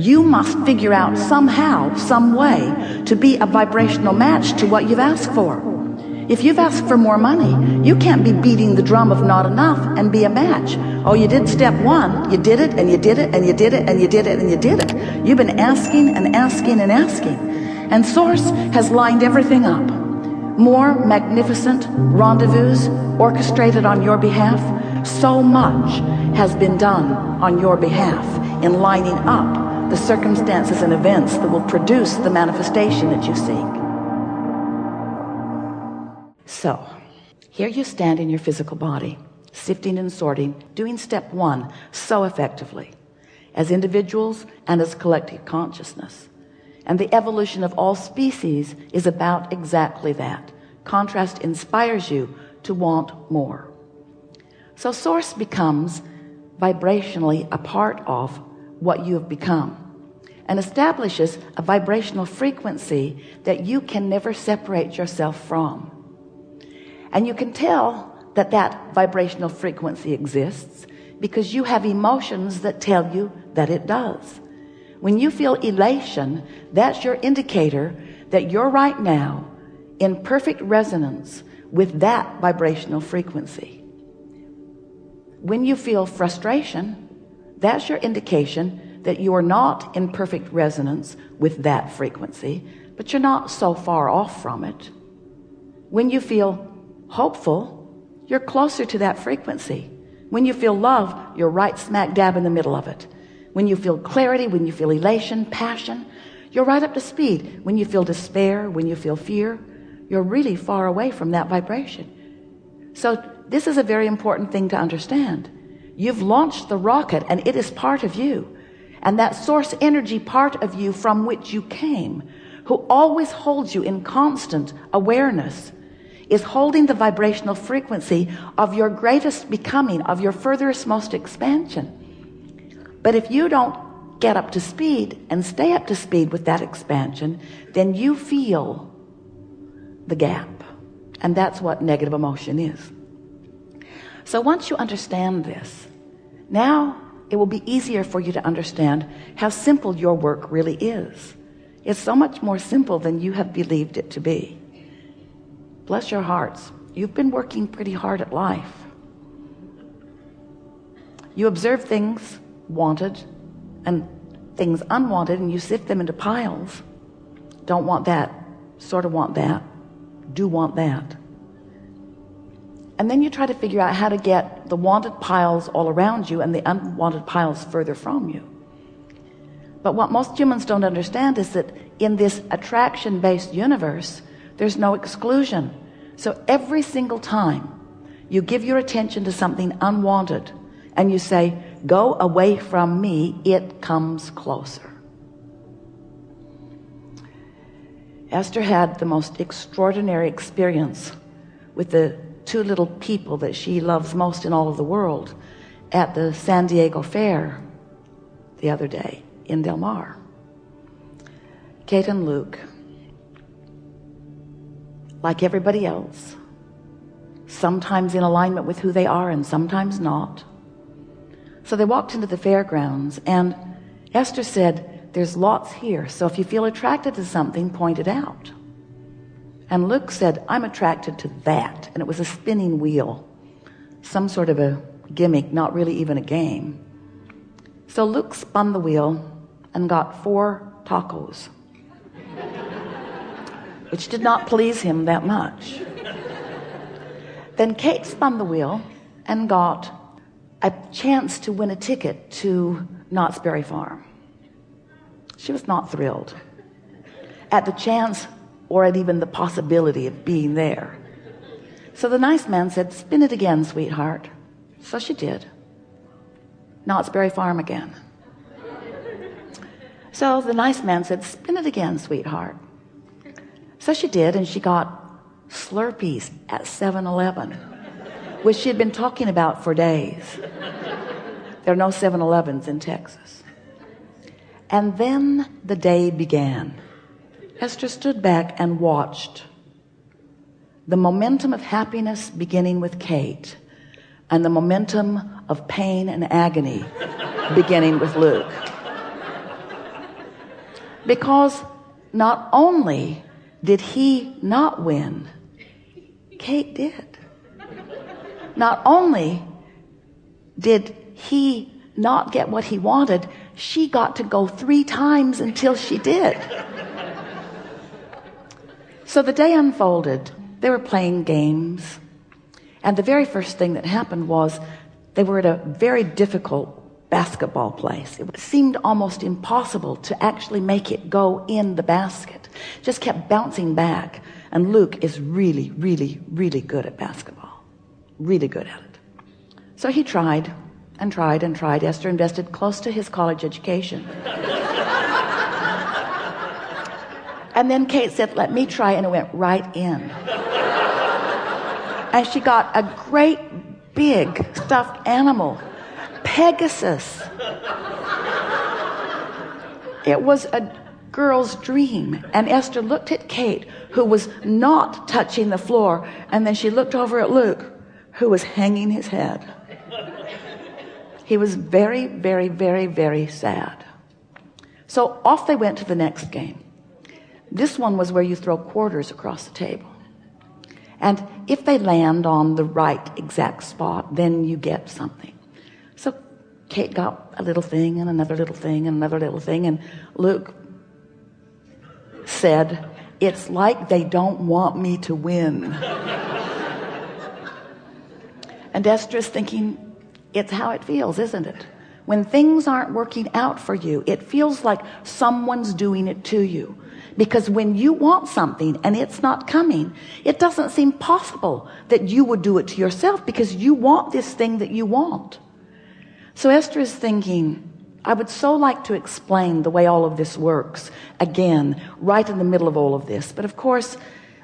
You must figure out somehow, some way to be a vibrational match to what you've asked for. If you've asked for more money, you can't be beating the drum of not enough and be a match. Oh, you did step one, you did it, and you did it, and you did it, and you did it, and you did it. You've been asking and asking and asking. And Source has lined everything up. More magnificent rendezvous orchestrated on your behalf. So much has been done on your behalf in lining up the circumstances and events that will produce the manifestation that you seek. So, here you stand in your physical body, sifting and sorting, doing step one so effectively, as individuals and as collective consciousness. And the evolution of all species is about exactly that. Contrast inspires you to want more. So Source becomes vibrationally a part of what you have become and establishes a vibrational frequency that you can never separate yourself from. And you can tell that that vibrational frequency exists because you have emotions that tell you that it does. When you feel elation, that's your indicator that you're right now in perfect resonance with that vibrational frequency. When you feel frustration, that's your indication that you are not in perfect resonance with that frequency, but you're not so far off from it. When you feel hopeful, you're closer to that frequency. When you feel love, you're right smack dab in the middle of it. When you feel clarity, when you feel elation, passion, you're right up to speed. When you feel despair, when you feel fear, you're really far away from that vibration. So this is a very important thing to understand. You've launched the rocket and it is part of you. And that source energy part of you from which you came, who always holds you in constant awareness, is holding the vibrational frequency of your greatest becoming, of your furthest most expansion. But if you don't get up to speed and stay up to speed with that expansion, then you feel the gap. And that's what negative emotion is. So once you understand this, now it will be easier for you to understand how simple your work really is. It's so much more simple than you have believed it to be. Bless your hearts. You've been working pretty hard at life. You observe things wanted and things unwanted, and you sift them into piles. Don't want that, sort of want that, do want that. And then you try to figure out how to get the wanted piles all around you and the unwanted piles further from you. But what most humans don't understand is that in this attraction-based universe, there's no exclusion. So every single time you give your attention to something unwanted and you say, go away from me, it comes closer. Esther had the most extraordinary experience with the two little people that she loves most in all of the world at the San Diego Fair the other day in Del Mar. Kate and Luke, like everybody else, sometimes in alignment with who they are and sometimes not. So they walked into the fairgrounds and Esther said, there's lots here, so if you feel attracted to something, point it out. And Luke said, I'm attracted to that. And it was a spinning wheel, some sort of a gimmick, not really even a game. So Luke spun the wheel and got 4 tacos, which did not please him that much. Then Kate spun the wheel and got a chance to win a ticket to Knott's Berry Farm. She was not thrilled at the chance or at even the possibility of being there. So the nice man said, spin it again, sweetheart. So she did. Knott's Berry Farm again. So the nice man said, spin it again, sweetheart. So she did, and she got Slurpees at 7-Eleven, which she had been talking about for days. There are no 7-Elevens in Texas. And then the day began. Esther stood back and watched the momentum of happiness beginning with Kate and the momentum of pain and agony beginning with Luke. Because not only did he not win, Kate did. Not only did he not get what he wanted, she got to go 3 times until she did. So the day unfolded. They were playing games, and the very first thing that happened was they were at a very difficult basketball place. It seemed almost impossible to actually make it go in the basket. Just kept bouncing back. And Luke is really, really, really good at basketball. Really good at it. So he tried and tried and tried. Esther invested close to his college education. And then Kate said, let me try, and it went right in. And she got a great big stuffed animal, Pegasus. It was a girl's dream. And Esther looked at Kate, who was not touching the floor, and then she looked over at Luke, who was hanging his head. He was very, very, very, very sad. So off they went to the next game. This one was where you throw quarters across the table. And if they land on the right exact spot, then you get something. So Kate got a little thing and another little thing and another little thing. And Luke said, it's like they don't want me to win. And Esther is thinking, it's how it feels, isn't it? When things aren't working out for you, it feels like someone's doing it to you. Because when you want something and it's not coming, it doesn't seem possible that you would do it to yourself, because you want this thing that you want. So Esther is thinking, I would so like to explain the way all of this works again, right in the middle of all of this. But of course,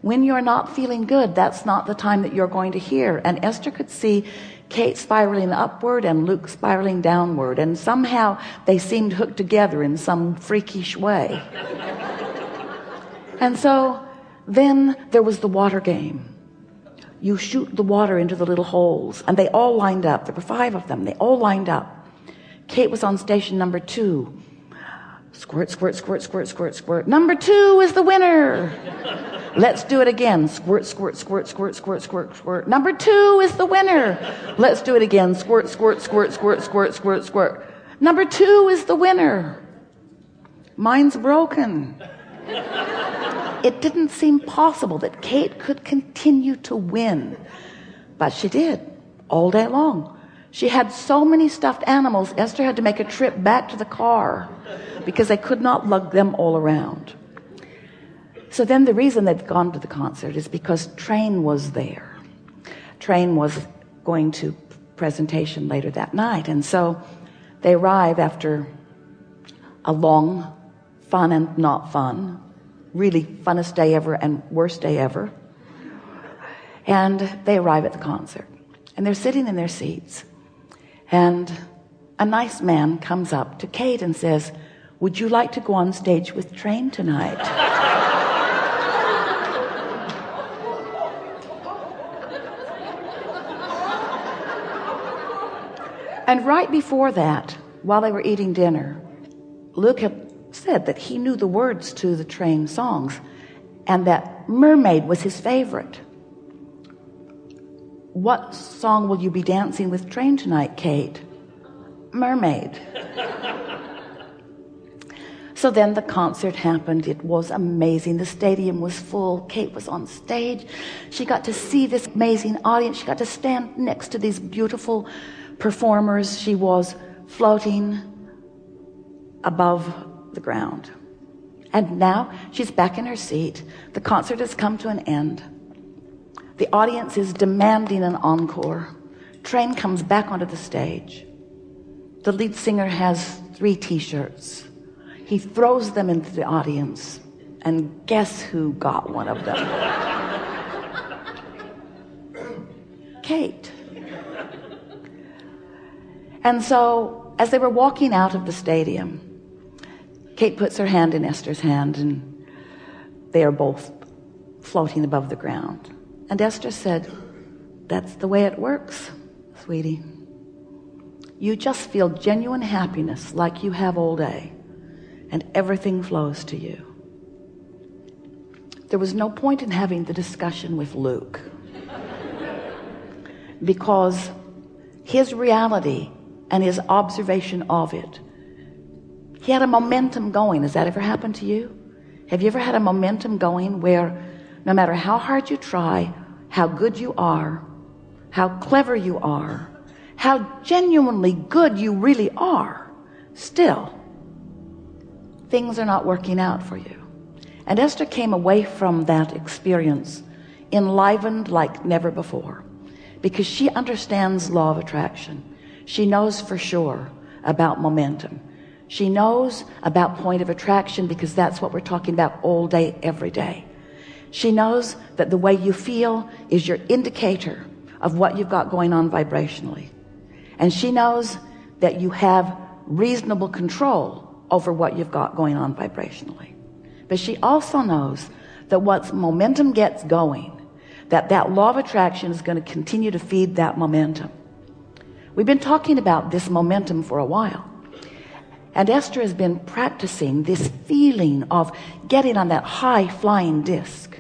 when you're not feeling good, that's not the time that you're going to hear. And Esther could see Kate spiraling upward and Luke spiraling downward. And somehow they seemed hooked together in some freakish way. And so then there was the water game. You shoot the water into the little holes, and they all lined up. There were 5 of them. They all lined up. Kate was on station number 2. Squirt, squirt, squirt, squirt, squirt, squirt. Number 2 is the winner. Let's do it again. Squirt, squirt, squirt, squirt, squirt, squirt, squirt. Number 2 is the winner. Let's do it again. Squirt, squirt, squirt, squirt, squirt, squirt, squirt. Number 2 is the winner. Mine's broken. It didn't seem possible that Kate could continue to win, but she did all day long. She had so many stuffed animals, Esther had to make a trip back to the car because they could not lug them all around. So then the reason they'd gone to the concert is because Train was there. Train was going to presentation later that night, and so they arrive after a long, fun and not fun, really funnest day ever and worst day ever. And they arrive at the concert, and they're sitting in their seats, and a nice man comes up to Kate and says, would you like to go on stage with Train tonight? And right before that, while they were eating dinner, Luke had said that he knew the words to the Train songs and that Mermaid was his favorite. What song will you be dancing with Train tonight, Kate? Mermaid. So then the concert happened. It was amazing. The stadium was full. Kate was on stage. She got to see this amazing audience. She got to stand next to these beautiful performers. She was floating above the ground. And now she's back in her seat. The concert has come to an end. The audience is demanding an encore. Train comes back onto the stage. The lead singer has 3 t-shirts. He throws them into the audience, and guess who got one of them? Kate. And so as they were walking out of the stadium, Kate puts her hand in Esther's hand, and they are both floating above the ground. And Esther said, that's the way it works, sweetie. You just feel genuine happiness like you have all day. and everything flows to you. There was no point in having the discussion with Luke because his reality and his observation of it, he had a momentum going. Has that ever happened to you? Have you ever had a momentum going where no matter how hard you try, how good you are, how clever you are, how genuinely good you really are, still things are not working out for you? And Esther came away from that experience enlivened like never before, because she understands law of attraction. She knows for sure about momentum. She knows about point of attraction because that's what we're talking about all day, every day. She knows that the way you feel is your indicator of what you've got going on vibrationally. And she knows that you have reasonable control over what you've got going on vibrationally. But she also knows that once momentum gets going, that law of attraction is going to continue to feed that momentum. We've been talking about this momentum for a while. And Esther has been practicing this feeling of getting on that high flying disc.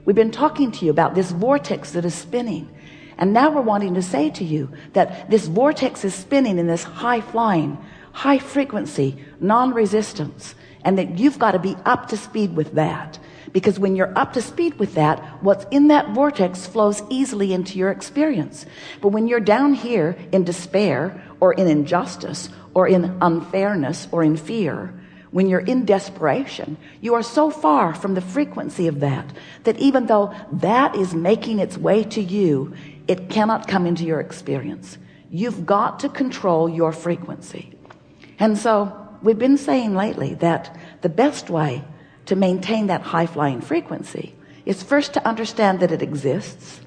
We've been talking to you about this vortex that is spinning. And now we're wanting to say to you that this vortex is spinning in this high flying, high frequency, non-resistance, and that you've got to be up to speed with that. Because when you're up to speed with that, what's in that vortex flows easily into your experience. But when you're down here in despair or in injustice or in unfairness or in fear, when you're in desperation, you are so far from the frequency of that even though that is making its way to you, it cannot come into your experience. You've got to control your frequency. And so we've been saying lately that the best way to maintain that high-flying frequency is first to understand that it exists,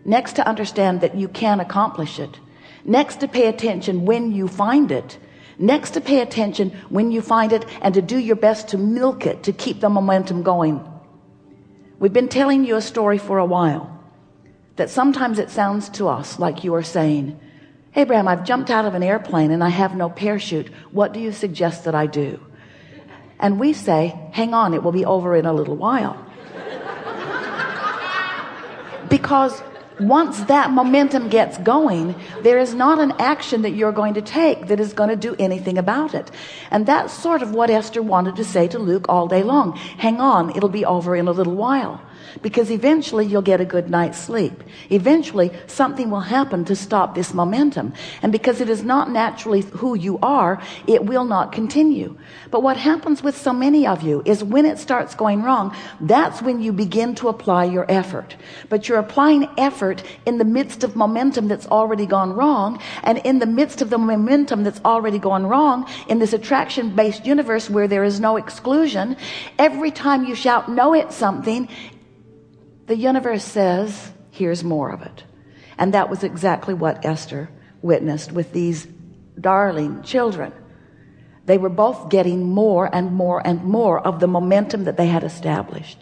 next to understand that you can accomplish it, next to pay attention when you find it, next to pay attention when you find it and to do your best to milk it, to keep the momentum going. We've been telling you a story for a while that sometimes it sounds to us like you are saying, "Hey, Bram, I've jumped out of an airplane and I have no parachute. What do you suggest that I do?" And we say, "Hang on, it will be over in a little while." Because once that momentum gets going, there is not an action that you're going to take that is going to do anything about it. And that's sort of what Esther wanted to say to Luke all day long. Hang on, it'll be over in a little while. Because eventually you'll get a good night's sleep. Eventually something will happen to stop this momentum. And because it is not naturally who you are, it will not continue. But what happens with so many of you is when it starts going wrong, that's when you begin to apply your effort. But you're applying effort in the midst of momentum that's already gone wrong. And in the midst of the momentum that's already gone wrong, in this attraction-based universe where there is no exclusion, every time you shout no at something, the universe says, here's more of it. And that was exactly what Esther witnessed with these darling children. They were both getting more and more and more of the momentum that they had established.